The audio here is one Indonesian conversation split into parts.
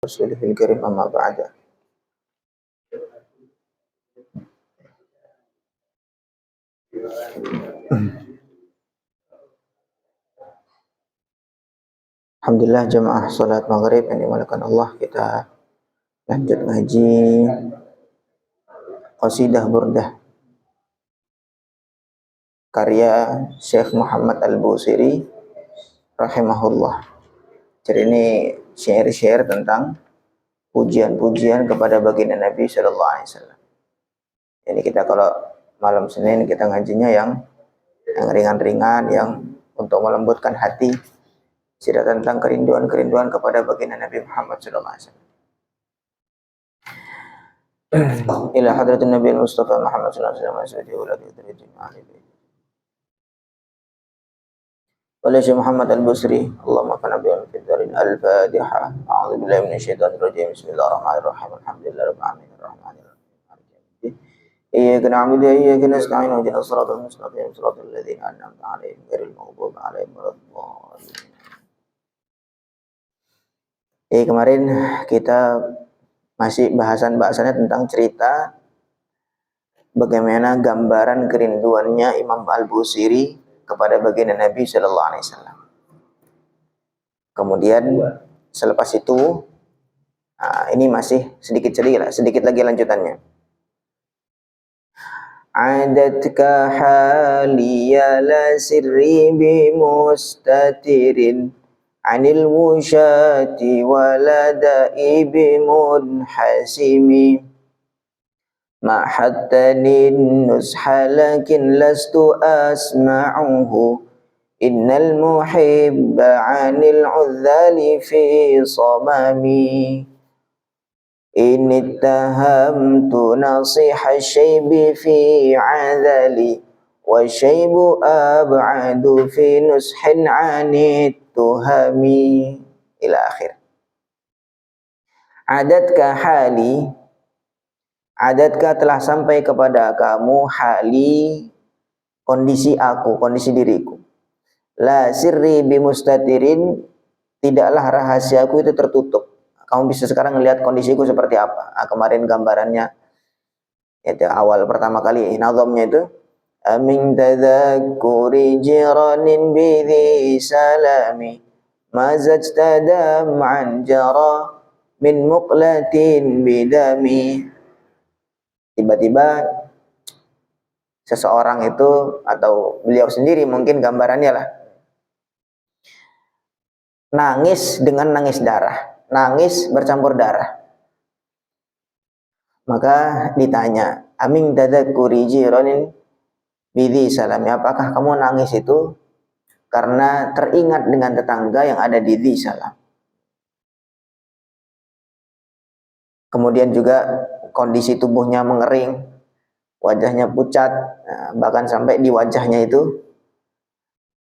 رسوله الكريم أما بعد. Alhamdulillah jemaah salat maghrib yang dimuliakan Allah, kita lanjut ngaji qasidah burdah karya Syekh Muhammad Al-Busiri rahimahullah. Jadi ini syair-syair tentang pujian-pujian kepada baginda Nabi sallallahu alaihi wasallam. Ini kita kalau malam Senin kita ngajinya yang ringan-ringan, yang untuk melembutkan hati, cerita tentang kerinduan-kerinduan kepada baginda Nabi Muhammad sallallahu alaihi wasallam. Ila hadratin Nabi Mustafa Muhammad sallallahu alaihi wasallam. Oleh Syekh Muhammad Al-Busri, Allahumma kana bi al-fitrin al-Fatiha. A'udzu billahi minasyaitonir rajim. Bismillahirrahmanirrahim. Alhamdulillahirabbil alamin arrahmanir rahim. Iyyaka na'budu wa iyyaka nasta'in. Ihdinas siratal mustaqim, siratal ladzina an'amta 'alaihim ghairil maghdubi 'alaihim waladdallin. Kemarin kita masih bahasannya tentang cerita bagaimana gambaran kerinduannya Imam Al-Busiri kepada baginda Nabi sallallahu alaihi wasallam. Kemudian selepas itu ini masih sedikit lagi lanjutannya. Adatka haliya la sirri bi mustatirin anil wushati walada'i bi munhasimi ma hattani nusha lakin lastu asma'uhu innal muhibba 'anil 'udzali fi samami in ittahamtu nasiha syaibi fi 'adali wa syaibu ab'adu fi nushin 'anit tuhami ila akhir. Adatka telah sampai kepada kamu hali, kondisi aku, kondisi diriku. La sirri bimustatirin, tidaklah rahasiaku itu tertutup. Kamu bisa sekarang melihat kondisiku seperti apa. Kemarin gambarannya itu awal pertama kali nazamnya itu amin tadzakkuri jiranin bidhi salami mazajtadam an jara min muqlatin bidami. Tiba-tiba seseorang itu atau beliau sendiri mungkin gambarannya lah nangis dengan nangis darah, nangis bercampur darah. Maka ditanya, amin tadzakkuri jiranin bidhi salami, apakah kamu nangis itu karena teringat dengan tetangga yang ada di Dhi Salam? Kemudian juga kondisi tubuhnya mengering, wajahnya pucat, bahkan sampai di wajahnya itu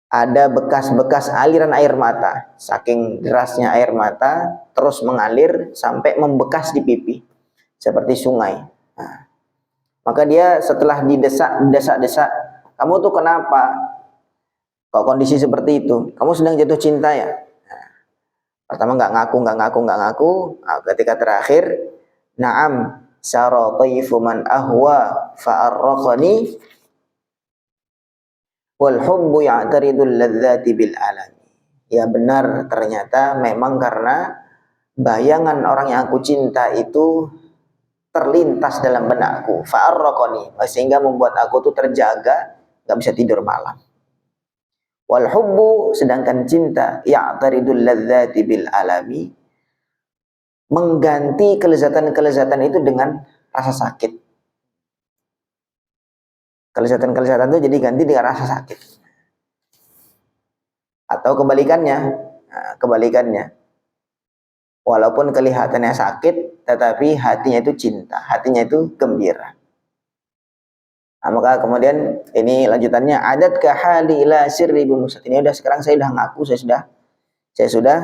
ada bekas-bekas aliran air mata. Saking derasnya air mata terus mengalir sampai membekas di pipi seperti sungai. Maka dia setelah didesak-desak, kamu tuh kenapa? Kok kondisi seperti itu? Kamu sedang jatuh cinta ya? Pertama nggak ngaku. Ketika terakhir, na'am syaratifu man ahwa fa'arraqani wal hubbu ya'taridul ladzati bil alami. Ya benar, ternyata memang karena bayangan orang yang aku cinta itu terlintas dalam benakku, fa'arraqani, sehingga membuat aku tuh terjaga, nggak bisa tidur malam. Wal hubbu, sedangkan cinta, ya'taridul ladzati bil alami, mengganti kelezatan-kelezatan itu dengan rasa sakit. Kelezatan-kelezatan itu jadi ganti dengan rasa sakit. Atau kebalikannya, walaupun kelihatannya sakit, tetapi hatinya itu cinta, hatinya itu gembira. Maka kemudian ini lanjutannya, adatka hali ila sirri bimusat. Ini udah, sekarang saya sudah ngaku, saya sudah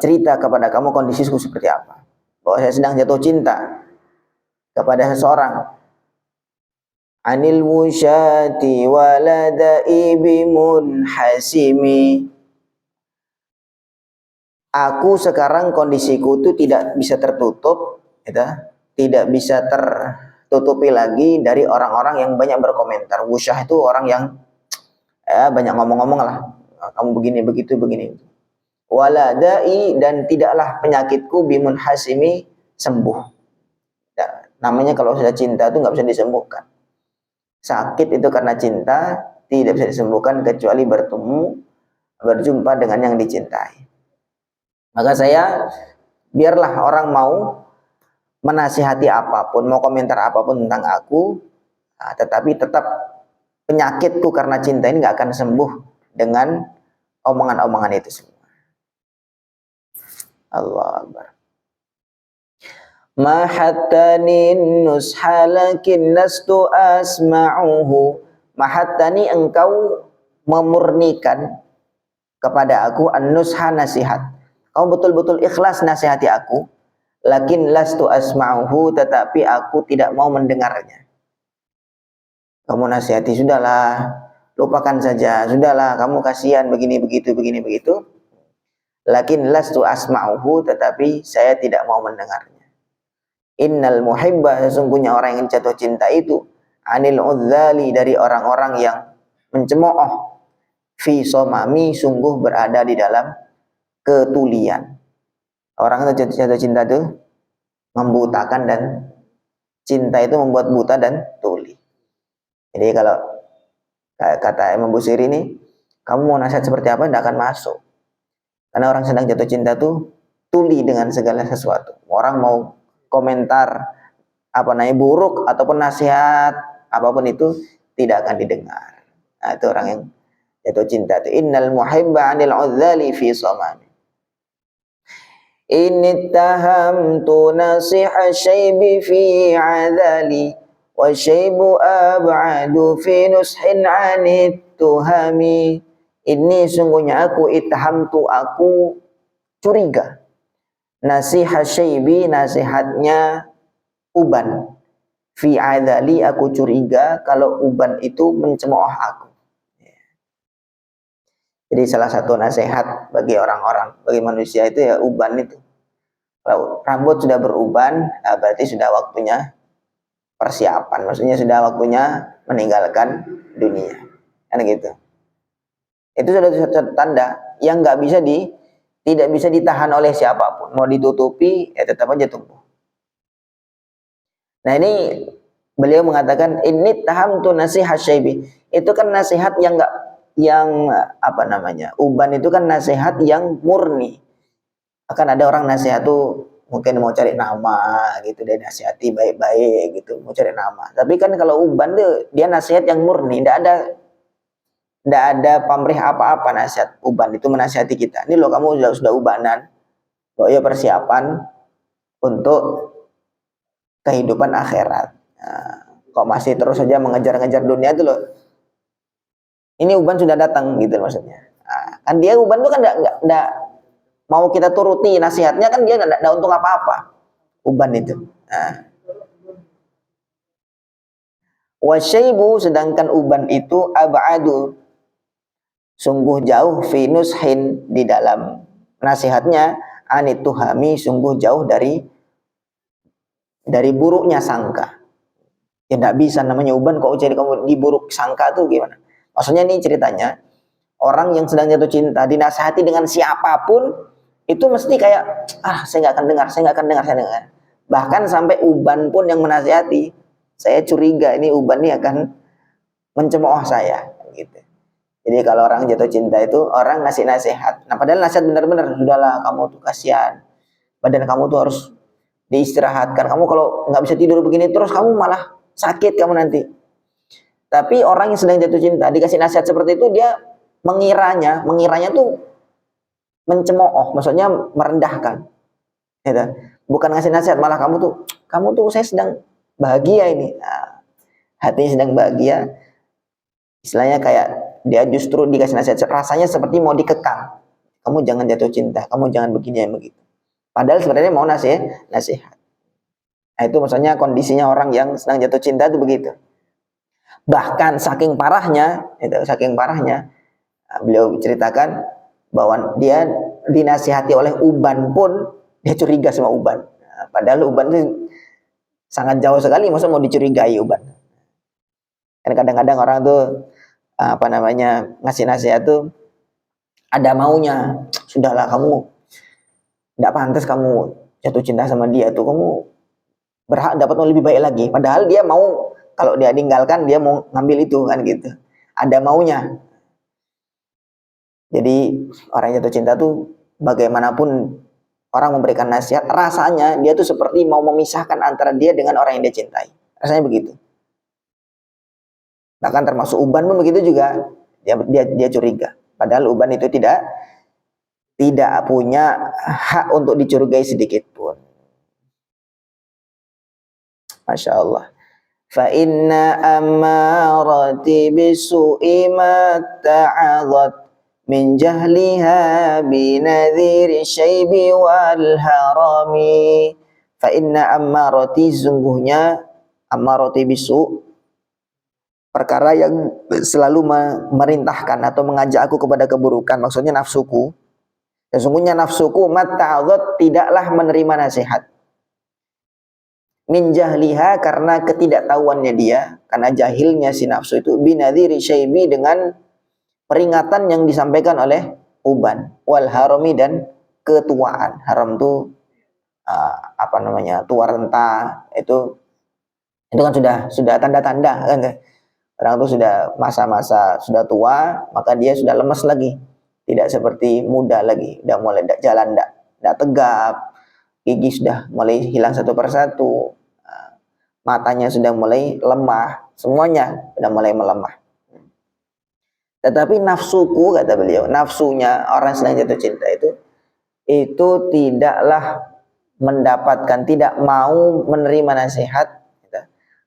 cerita kepada kamu kondisiku seperti apa, bahwa saya sedang jatuh cinta kepada seseorang. Anil wushati waladai bimunhasimi, aku sekarang kondisiku itu tidak bisa tertutup, gitu, tidak bisa tertutupi lagi dari orang-orang yang banyak berkomentar. Wusyah itu orang yang banyak ngomong-ngomong lah, kamu begini begitu begini. Waladai, dan tidaklah penyakitku bimun hasimi sembuh. Ya, namanya kalau sudah cinta itu nggak bisa disembuhkan. Sakit itu karena cinta tidak bisa disembuhkan kecuali berjumpa dengan yang dicintai. Maka saya, biarlah orang mau menasihati apapun, mau komentar apapun tentang aku, tetapi tetap penyakitku karena cinta ini nggak akan sembuh dengan omongan-omongan itu semua. Allah Akbar. Ma hattani nusha lakin lastu asma'uhu. Ma hattani, engkau memurnikan kepada aku an-nusha, nasihat. Kau betul-betul ikhlas nasihati aku, lakin lastu asma'uhu, tetapi aku tidak mau mendengarnya. Kamu nasihati, sudahlah, lupakan saja, sudahlah, kamu kasihan begini begitu begini begitu. Lakin lastu asma'uhu, tetapi saya tidak mau mendengarnya. Innal muhibba, sesungguhnya orang yang jatuh cinta itu, anil udzali, dari orang-orang yang mencemooh, fi somami, sungguh berada di dalam ketulian. Orang itu jatuh cinta itu membutakan, dan cinta itu membuat buta dan tuli. Jadi kalau kata Imam Busiri ini, kamu mau nasihat seperti apa, tidak akan masuk. Karena orang sedang jatuh cinta itu tuli dengan segala sesuatu. Orang mau komentar buruk ataupun nasihat apapun itu tidak akan didengar. Nah, itu orang yang jatuh cinta itu. Innal muhibba 'anil 'udzali fi somami. Inni tahamtu nasiha syaibi fi 'adzali wa syaibu ab'adu fi nushin 'anit tuhami. Ini sungguhnya aku, itahamtu, aku curiga, nasiha syaibi, nasihatnya uban, fi 'adzali, aku curiga kalau uban itu mencemooh aku. Jadi salah satu nasihat bagi orang-orang, bagi manusia itu ya uban itu. Kalau rambut sudah beruban, berarti sudah waktunya persiapan. Maksudnya sudah waktunya meninggalkan dunia. Kan gitu. Itu sudah satu tanda yang tidak bisa ditahan oleh siapapun. Mau ditutupi, ya tetap aja tumbuh. Nah ini beliau mengatakan, ini tahamtu nasihat syaibi. Itu kan nasihat yang uban itu kan nasihat yang murni. Akan ada orang nasihat tuh mungkin mau cari nama gitu, dia nasihati baik-baik gitu, mau cari nama. Tapi kan kalau uban tuh dia nasihat yang murni, tidak ada pamrih apa-apa. Nasihat uban itu menasihati kita. Ini loh, kamu sudah ubanan, oh ya persiapan untuk kehidupan akhirat. Nah, kok masih terus saja mengejar-ngejar dunia itu loh. Ini uban sudah datang gitu maksudnya. Nah, kan dia uban itu kan enggak mau kita turuti nasihatnya, kan dia enggak untung apa-apa. Uban itu. Nah. Wasyaibu, sedangkan uban itu ab'adu, sungguh jauh, fi nushin, di dalam nasihatnya, anit tuhami, sungguh jauh dari buruknya sangka. Ya enggak bisa namanya uban kok jadi kamu di buruk sangka tuh gimana? Maksudnya nih ceritanya, orang yang sedang jatuh cinta dinasihati dengan siapapun itu mesti kayak saya nggak akan dengar. Bahkan sampai uban pun yang menasihati, saya curiga ini uban ini akan mencemooh saya gitu. Jadi kalau orang jatuh cinta itu orang ngasih nasihat. Nah padahal nasihat benar-benar, sudahlah kamu tuh kasihan, badan kamu tuh harus diistirahatkan. Kamu kalau nggak bisa tidur begini terus kamu malah sakit kamu nanti. Tapi orang yang sedang jatuh cinta dikasih nasihat seperti itu, dia mengiranya tuh mencemooh, maksudnya merendahkan. Gitu. Bukan ngasih nasihat, malah kamu tuh saya sedang bahagia ini. Nah, hatinya sedang bahagia. Istilahnya kayak dia justru dikasih nasihat, rasanya seperti mau dikekang. Kamu jangan jatuh cinta, kamu jangan begini ya begitu. Padahal sebenarnya mau nasihat. Nah, itu maksudnya kondisinya orang yang sedang jatuh cinta itu begitu. Bahkan saking parahnya, beliau ceritakan bahwa dia dinasihati oleh Uban pun dia curiga sama Uban. Nah, padahal Uban itu sangat jauh sekali, masa mau dicurigai Uban. Kan kadang-kadang orang tuh ngasih nasihat tuh ada maunya. Sudahlah, kamu tidak pantas kamu jatuh cinta sama dia tuh, kamu berhak dapat yang lebih baik lagi. Padahal dia mau, kalau dia tinggalkan dia mau ngambil itu kan gitu. Ada maunya. Jadi orang yang jatuh cinta tuh bagaimanapun orang memberikan nasihat, rasanya dia tuh seperti mau memisahkan antara dia dengan orang yang dia cintai. Rasanya begitu. Bahkan termasuk Uban pun begitu juga. Dia curiga. Padahal Uban itu tidak punya hak untuk dicurigai sedikit pun. Masya Allah. Fa inna ammarati bisu'i ma ta'adhat min jahliha binadhiri syaibi wal harami. Fa inna ammarati, sungguhnya ammarati bisu, perkara yang selalu memerintahkan atau mengajak aku kepada keburukan, maksudnya nafsuku. Sesungguhnya nafsuku matta'adhat, tidaklah menerima nasihat. Min jahliha, karena ketidaktahuannya dia, karena jahilnya si nafsu itu, binadhiri syaibi, dengan peringatan yang disampaikan oleh Uban, wal harami, dan ketuaan. Haram itu tua renta, itu kan sudah tanda-tanda kan. Orang itu sudah masa-masa sudah tua, maka dia sudah lemas lagi, tidak seperti muda lagi, udah mulai jalan tidak tegap, gigi sudah mulai hilang satu persatu, matanya sudah mulai lemah, semuanya sudah mulai melemah. Tetapi nafsuku, kata beliau, nafsunya orang sedang jatuh cinta itu tidaklah mendapatkan, tidak mau menerima nasihat,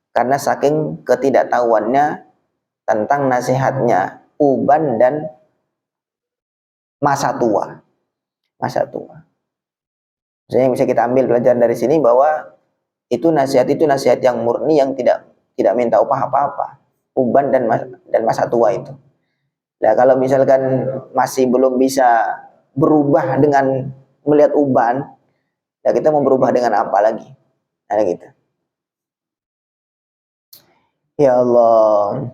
karena saking ketidaktahuannya tentang nasihatnya Uban dan masa tua. Jadi yang bisa kita ambil pelajaran dari sini bahwa itu nasihat yang murni, yang tidak minta upah apa-apa. Uban dan masa tua itu. Nah, kalau misalkan masih belum bisa berubah dengan melihat Uban, ya kita mau berubah dengan apa lagi? Nah, gitu. Ya Allah.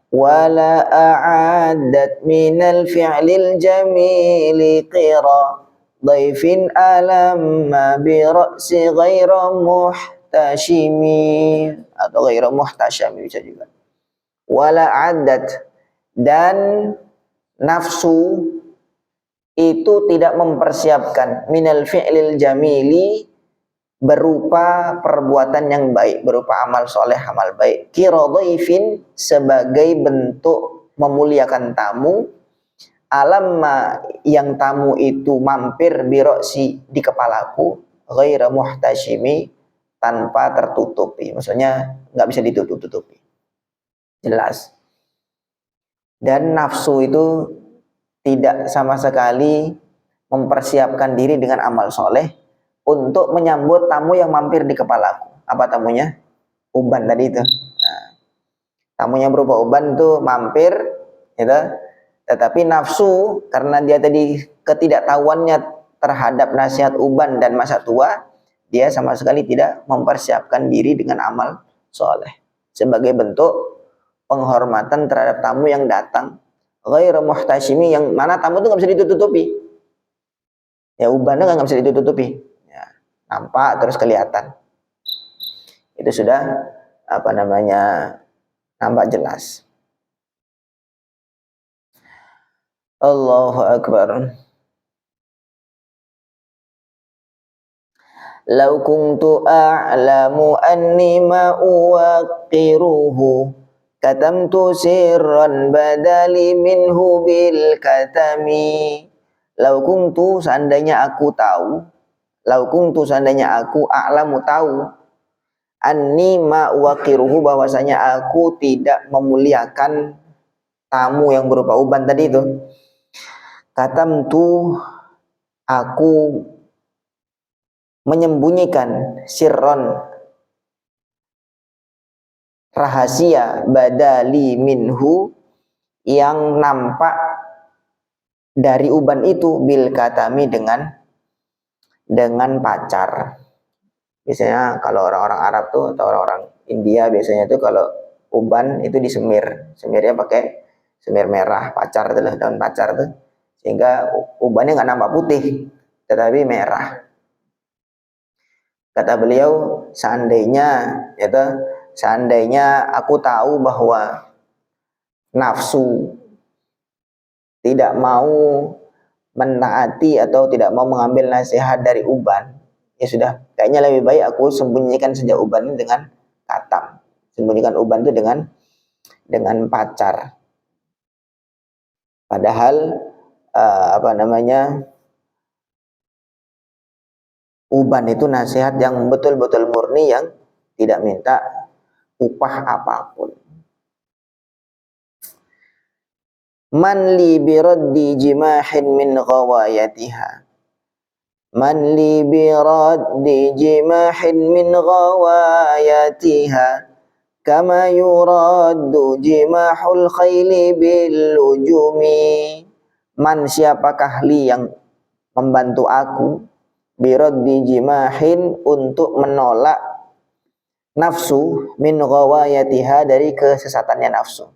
Wala a'addat minal fi'lil jamili qira dhaifin alamma bi ra'si ghaira muhtashimi, atau ghaira muhtashami bisa juga. Wala a'addat, dan nafsu itu tidak mempersiapkan minal fi'lil jamili, berupa perbuatan yang baik, berupa amal soleh, amal baik, kirodhaifin, sebagai bentuk memuliakan tamu, alamma, yang tamu itu mampir, biroksi, di kepalaku, ghaira muhtashimi, tanpa tertutupi, maksudnya nggak bisa ditutup-tutupi, jelas. Dan nafsu itu tidak sama sekali mempersiapkan diri dengan amal soleh untuk menyambut tamu yang mampir di kepalaku. Apa tamunya? Uban tadi itu. Nah, tamunya berupa Uban itu mampir, gitu. Tetapi nafsu, karena dia tadi ketidaktahuannya terhadap nasihat Uban dan masa tua, dia sama sekali tidak mempersiapkan diri dengan amal soleh sebagai bentuk penghormatan terhadap tamu yang datang. Ghairu muhtashimi, yang mana tamu itu nggak bisa ditutupi. Ya, Uban kan nggak bisa ditutupi. Nampak terus kelihatan, itu sudah nampak jelas. Allahu Akbar. Lau kuntu a'lamu anni ma uwaqiruhu katamtu sirran badali minhu bil katami. Lau kuntu, seandainya aku tahu, seandainya aku a'lamu, tahu, anni ma waqiruhu, bahwasanya aku tidak memuliakan tamu yang berupa Uban tadi itu, katamtu, aku menyembunyikan, sirron, rahasia, badali minhu, yang nampak dari uban itu bil katami dengan pacar. Biasanya kalau orang-orang Arab tuh atau orang-orang India biasanya tuh kalau uban itu disemir, semirnya pakai semir merah, pacar itu lah, daun pacar tuh, sehingga ubannya nggak nampak putih tetapi merah. Kata beliau, seandainya aku tahu bahwa nafsu tidak mau menaati atau tidak mau mengambil nasihat dari uban, ya sudah, kayaknya lebih baik aku sembunyikan saja uban ini dengan katam, sembunyikan uban itu dengan pacar. Padahal uban itu nasihat yang betul-betul murni, yang tidak minta upah apapun. Man li biraddi jimahin min ghawayatiha, man li biraddi jimahin min ghawayatiha, kama yuraddu jimahul khayli bil lujumi. Man, siapakah li yang membantu aku, biraddi jimahin, untuk menolak nafsu, min ghawayatiha, dari kesesatannya nafsu.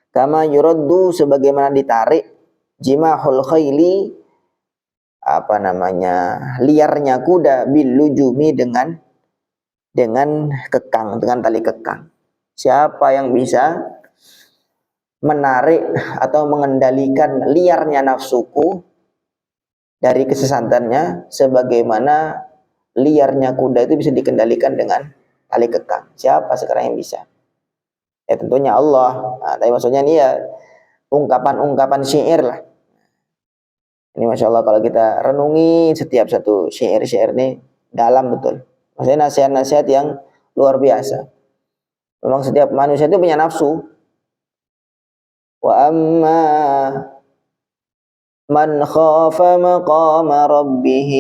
Kama yuraddu, sebagaimana ditarik, jimahul khayli, liarnya kuda, bil lujumi, dengan kekang, dengan tali kekang. Siapa yang bisa menarik atau mengendalikan liarnya nafsuku dari kesesatannya sebagaimana liarnya kuda itu bisa dikendalikan dengan tali kekang? Siapa sekarang yang bisa? Ya tentunya Allah. Nah, tapi maksudnya ini ya ungkapan-ungkapan syair lah. Ini Masya Allah kalau kita renungi setiap satu syair-syair ini dalam betul. Maksudnya nasihat-nasihat yang luar biasa. Memang setiap manusia itu punya nafsu. Wa amma man khafa maqama rabbih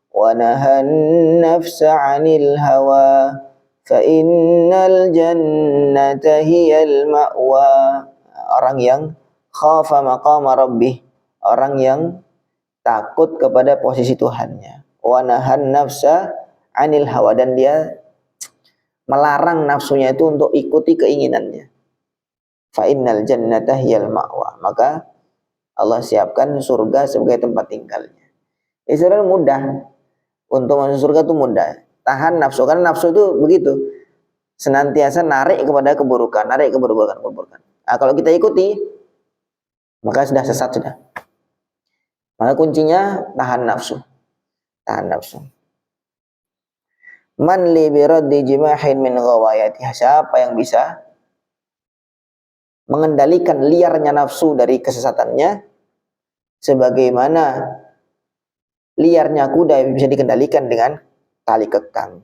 wa nahan nafsa 'anil hawa fa innal jannata hiyal ma'wa. Orang yang khafa maqama rabbih, orang yang takut kepada posisi Tuhannya. Wa nahan nafsa 'anil hawa, dan dia melarang nafsunya itu untuk ikuti keinginannya. Fa innal jannata hiyal ma'wa, maka Allah siapkan surga sebagai tempat tinggalnya. Sebenarnya mudah untuk masuk surga, itu mudah. Tahan nafsu, karena nafsu itu begitu, senantiasa narik kepada keburukan, keburukan. Nah, kalau kita ikuti, maka sudah sesat sudah. Maka kuncinya tahan nafsu. Man li biraddi jimahin min ghawayatiha, siapa yang bisa mengendalikan liarnya nafsu dari kesesatannya sebagaimana liarnya kuda yang bisa dikendalikan dengan tali kekang.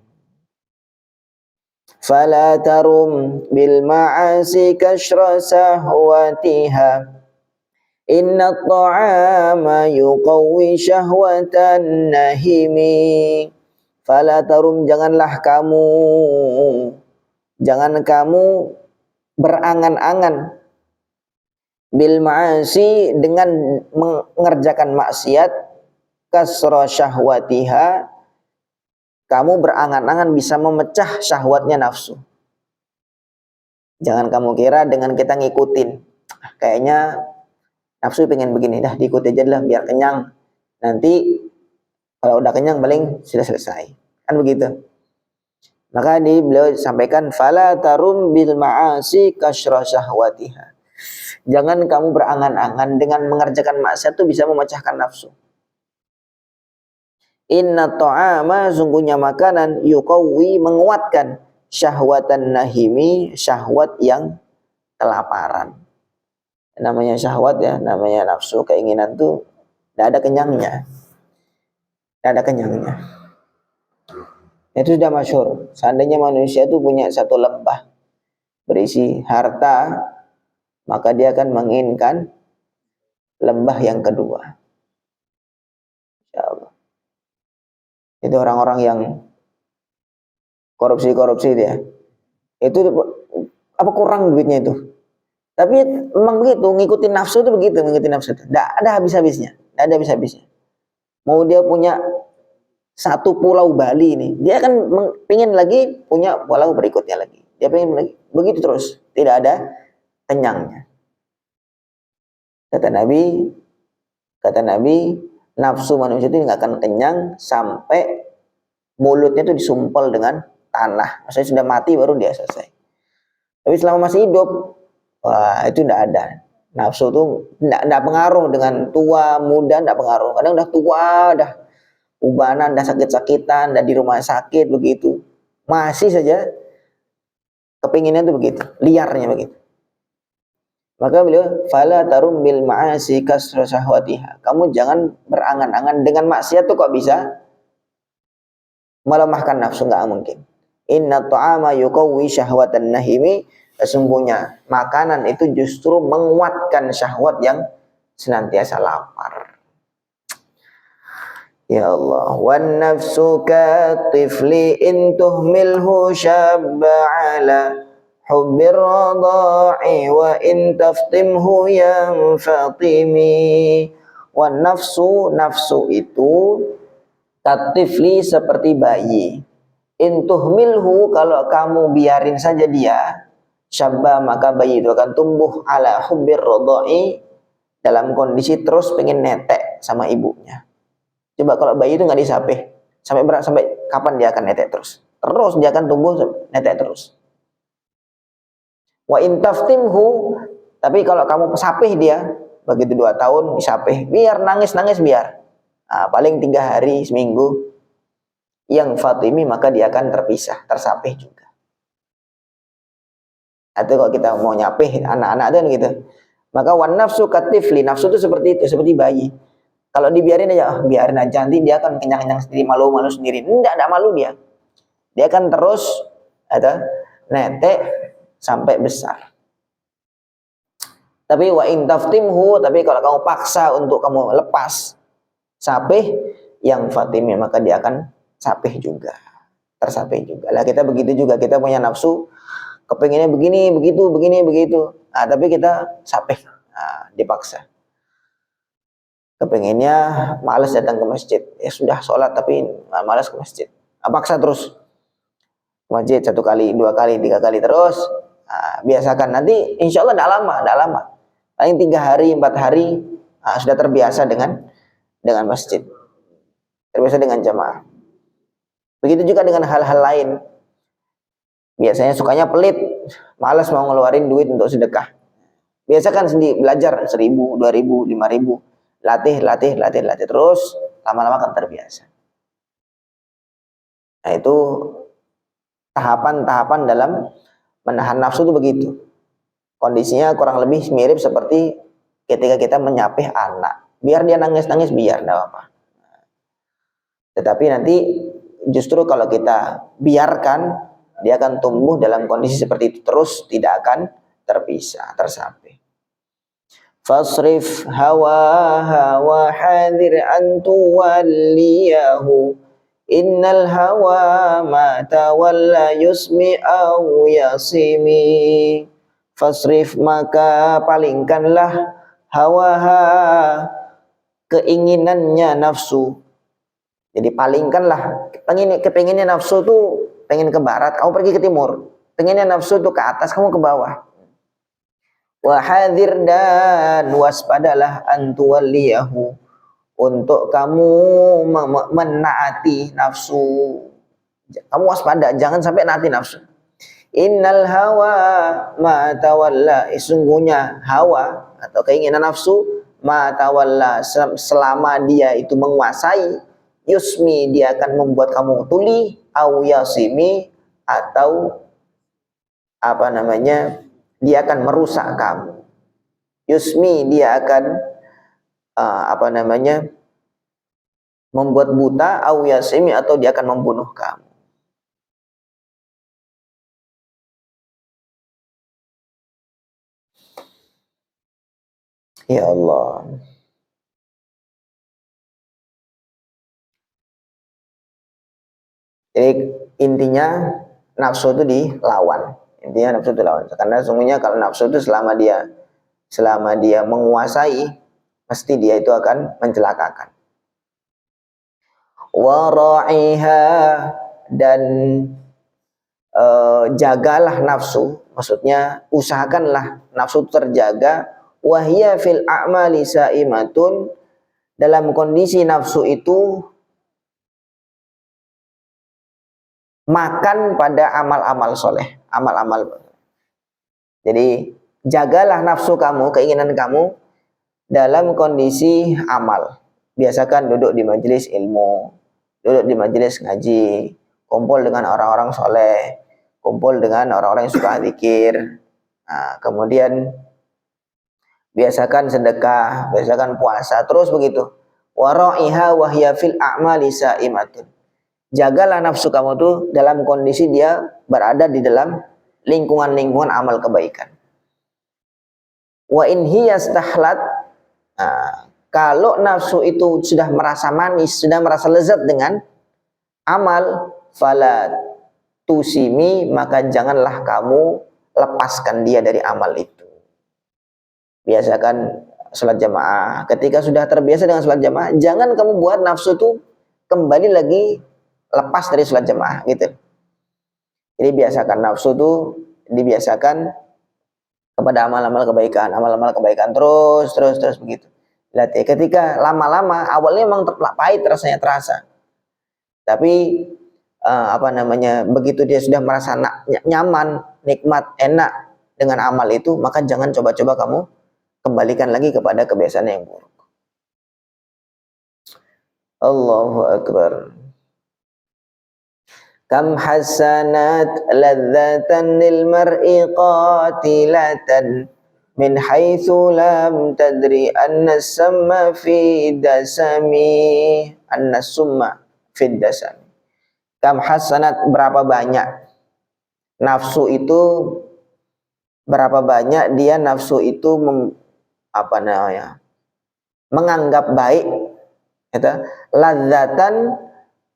Fala tarum bil ma'asi kashra sahwatiha, inna ta'ama yuqawwi syahwatan nahimi. Fala tarum, jangan kamu berangan-angan, bil ma'asi, dengan mengerjakan maksiat, kasra syahwatiha, kamu berangan-angan bisa memecah syahwatnya nafsu. Jangan kamu kira dengan kita ngikutin, kayaknya nafsu pengen begini, dah diikuti aja lah biar kenyang. Nanti kalau udah kenyang paling sudah selesai. Kan begitu. Maka beliau sampaikan, fala tarum bil ma'asi kasra syahwatiha. Jangan kamu berangan-angan dengan mengerjakan maksiat itu bisa memecahkan nafsu. Inna ta'ama, sungguhnya makanan, yuqawwi, menguatkan, syahwatan nahimi, syahwat yang kelaparan. Namanya syahwat ya, namanya nafsu, keinginan tuh tidak ada kenyangnya. Itu sudah masyhur. Seandainya manusia itu punya satu lembah berisi harta, maka dia akan menginginkan lembah yang kedua. Insyaallah. Itu orang-orang yang korupsi dia. Itu apa kurang duitnya itu? Tapi memang begitu, ngikutin nafsu itu begitu, ngikutin nafsu itu. Nggak ada habis-habisnya, nggak ada habis-habisnya. Mau dia punya satu pulau Bali ini, dia akan pengen lagi punya pulau berikutnya lagi. Dia pengen lagi, begitu terus, tidak ada kenyangnya. Kata Nabi, nafsu manusia itu nggak akan kenyang sampai mulutnya itu disumpel dengan tanah. Maksudnya sudah mati baru dia selesai. Tapi selama masih hidup, wah itu tidak ada. Nafsu itu tidak pengaruh dengan tua, muda, tidak pengaruh. Kadang udah tua, udah ubanan, udah sakit-sakitan, udah di rumah sakit begitu. Masih saja kepinginnya itu begitu, liarnya begitu. Maka beliau, fala tarum bil ma'asi kasra syahwatiha. Kamu jangan berangan-angan dengan maksiat tuh kok bisa melemahkan nafsu, enggak mungkin. Inna ta'ama yuqawwi syahwatan nahimi. Sesungguhnya makanan itu justru menguatkan syahwat yang senantiasa lapar. Ya Allah, wan nafsu katifli in tuhmilhu syabba ala hubbir radha'i wa in taftimhu yanfatimi. Wan nafsu, nafsu itu katifli seperti bayi. In tuhmilhu, kalau kamu biarin saja dia, syabba, maka bayi itu akan tumbuh ala hubbir radha'i, dalam kondisi terus pengen netek sama ibunya. Coba kalau bayi itu nggak disapih, sampai kapan dia akan netek terus? Terus dia akan tumbuh netek terus. Wa in taftimhu, tapi kalau kamu sapih dia, begitu 2 tahun disapih, biar nangis-nangis biar. Nah, paling 3 hari, seminggu, yang fatimi, maka dia akan terpisah, tersapih juga. Atau kalau kita mau nyapih anak-anak itu gitu. Maka wan nafsu katifli, nafsu itu seperti itu, seperti bayi. Kalau dibiarin aja, biarin aja, nanti dia akan kenyang-kenyang sendiri, malu-malu sendiri. Enggak malu dia. Dia akan terus netek sampai besar. Tapi wa in taftimhu, tapi kalau kamu paksa untuk kamu lepas sapih, yang fatimi, maka dia akan sapih juga, tersapih juga. Lah kita begitu juga, kita punya nafsu, kepengennya begini, begitu. Nah, tapi kita sapih, dipaksa. Kepengennya malas datang ke masjid, ya sudah sholat tapi malas ke masjid, paksa terus ke masjid 1 kali, 2 kali, 3 kali terus. Biasakan, nanti insya Allah tidak lama, paling 3 hari, 4 hari, sudah terbiasa dengan masjid, terbiasa dengan jamaah. Begitu juga dengan hal-hal lain. Biasanya sukanya pelit, malas mau ngeluarin duit untuk sedekah. Biasakan sendiri, belajar 1.000, 2.000, 5.000. Latih terus, lama-lama akan terbiasa. Nah, itu tahapan-tahapan dalam menahan nafsu itu begitu. Kondisinya kurang lebih mirip seperti ketika kita menyapih anak. Biar dia nangis-nangis, biar, enggak apa-apa. Tetapi nanti justru kalau kita biarkan, dia akan tumbuh dalam kondisi seperti itu terus, tidak akan terpisah, tersapih. Fasrif hawaha wa hadir an tuwalliyahu, innal hawa ma tawalla yusmi aw yasimi. Fasrif, maka palingkanlah, hawaha, keinginannya nafsu. Jadi palingkanlah, kepenginnya nafsu tuh pengen ke barat, kamu pergi ke timur. Pengennya nafsu tuh ke atas, kamu ke bawah. Wahadir, dan waspadalah, antuwalliyahu, untuk kamu menaati nafsu. Kamu waspada, jangan sampai naati nafsu. Innal hawa ma tawalla, sesungguhnya hawa atau keinginan nafsu, ma tawalla, selama dia itu menguasai, yusmi, dia akan membuat kamu tuli, au yasimi, atau dia akan merusak kamu. Yusmi, dia akan membuat buta, au yasimi, atau dia akan membunuh kamu. Ya Allah. Jadi intinya nafsu itu dilawan. Intinya nafsu itu lawan. Karena sungguhnya kalau nafsu itu selama dia menguasai, pasti dia itu akan mencelakakan. Wara'iha, dan jagalah nafsu, maksudnya usahakanlah nafsu terjaga. Wahya fil a'mali sa'imatun, dalam kondisi nafsu itu makan pada amal-amal soleh, amal-amal. Jadi jagalah nafsu kamu, keinginan kamu dalam kondisi amal. Biasakan duduk di majelis ilmu, duduk di majelis ngaji, kumpul dengan orang-orang soleh, kumpul dengan orang-orang yang suka zikir. Nah, kemudian biasakan sedekah, biasakan puasa, terus begitu. Wara'iha wahya fil a'mali sa'imatun. Jagalah nafsu kamu tuh dalam kondisi dia berada di dalam lingkungan-lingkungan amal kebaikan. Wa in hiya stahlat, kalau nafsu itu sudah merasa manis, sudah merasa lezat dengan amal, fala tusimi, maka janganlah kamu lepaskan dia dari amal itu. Biasakan sholat jamaah. Ketika sudah terbiasa dengan sholat jamaah, jangan kamu buat nafsu itu kembali lagi lepas dari sholat jamaah gitu. Jadi biasakan nafsu itu, dibiasakan kepada amal-amal kebaikan terus begitu. Latih. Ketika lama-lama, awalnya memang pahit rasanya terasa, tapi begitu dia sudah merasa nyaman, nikmat, enak dengan amal itu, maka jangan coba-coba kamu kembalikan lagi kepada kebiasaan yang buruk. Allahu Akbar. Kam hasanat ladzatan lil mar'i qatilatan min haitsu lam tadri anna summa fi dasami, anna summa fi dasami. Kam hasanat, berapa banyak nafsu itu, berapa banyak dia nafsu itu menganggap baik itu ladzatan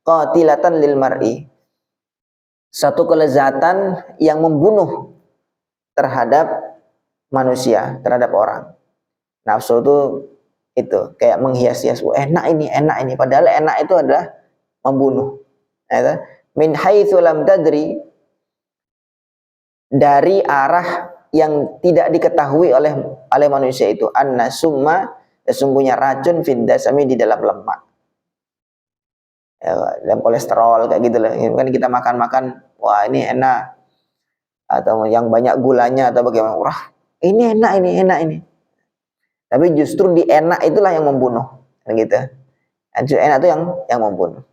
qatilatan lil mar'i, satu kelezatan yang membunuh terhadap manusia, terhadap orang. Nafsu itu kayak menghias-hias, enak ini, padahal enak itu adalah membunuh. Min haitsu lam tadri, dari arah yang tidak diketahui oleh manusia itu, anna summa, sesungguhnya racun fid dasami, di dalam lemak, dalam kolesterol, kayak gitu lah. Kan kita makan, wah ini enak, atau yang banyak gulanya atau bagaimana, wah ini enak ini. Tapi justru di enak itulah yang membunuh, kan gitu. Enak itu yang membunuh.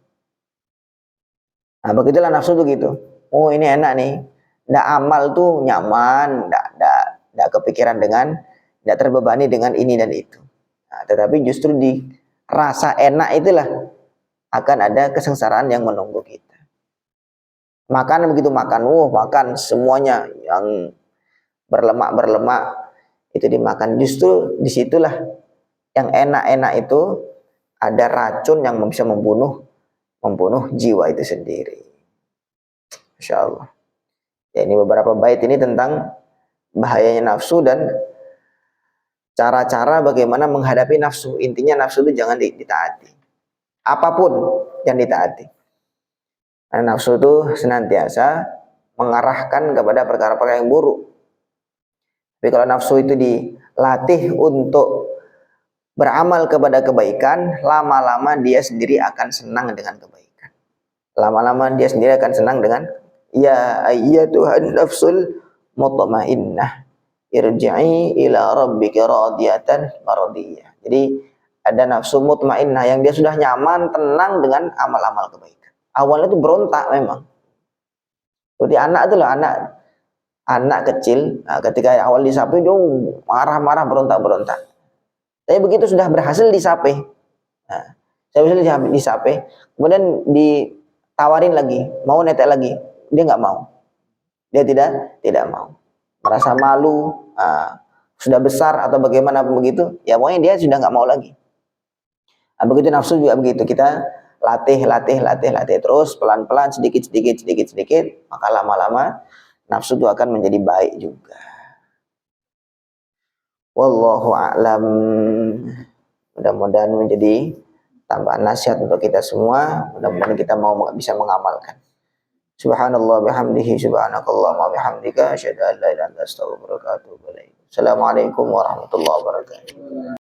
Nah, begitulah nafsu tuh gitu. Oh, ini enak nih. Nggak amal tuh nyaman, nggak kepikiran nggak terbebani dengan ini dan itu. Nah, tetapi justru di rasa enak itulah akan ada kesengsaraan yang menunggu kita. Makan begitu makan semuanya yang berlemak itu dimakan. Justru disitulah yang enak-enak itu ada racun yang bisa membunuh jiwa itu sendiri. Masya Allah. Ya, ini beberapa bait ini tentang bahayanya nafsu dan cara-cara bagaimana menghadapi nafsu. Intinya nafsu itu jangan ditaati. Apapun yang ditaati. Karena nafsu itu senantiasa mengarahkan kepada perkara-perkara yang buruk. Tapi kalau nafsu itu dilatih untuk beramal kepada kebaikan, lama-lama dia sendiri akan senang dengan kebaikan. Lama-lama dia sendiri akan senang dengan, ya ayyatuhan nafsul mutmainnah, irji'i ila rabbika radiyatan maradiyah. Jadi ada nafsu mutmainnah yang dia sudah nyaman, tenang dengan amal-amal kebaikan. Awalnya itu berontak memang. Seperti anak itu loh, anak kecil, ketika awal disapai dia marah-marah, berontak. Tapi begitu sudah berhasil disapai, kemudian ditawarin lagi, mau netek lagi, dia nggak mau. Dia tidak mau. Merasa malu, sudah besar atau bagaimana begitu, ya pokoknya dia sudah nggak mau lagi. Nah, begitu nafsu juga begitu, kita latih terus pelan-pelan, sedikit, maka lama-lama nafsu itu akan menjadi baik juga. Wallahu a'lam. Mudah-mudahan menjadi tambahan nasihat untuk kita semua. Mudah-mudahan kita mau bisa mengamalkan. Subhanallah bihamdihi, subhanakallahumma bihamdika, asyhadu an la ilaha illa anta, astaghfiruka wa atubu ilaik. Assalamualaikum warahmatullahi wabarakatuh.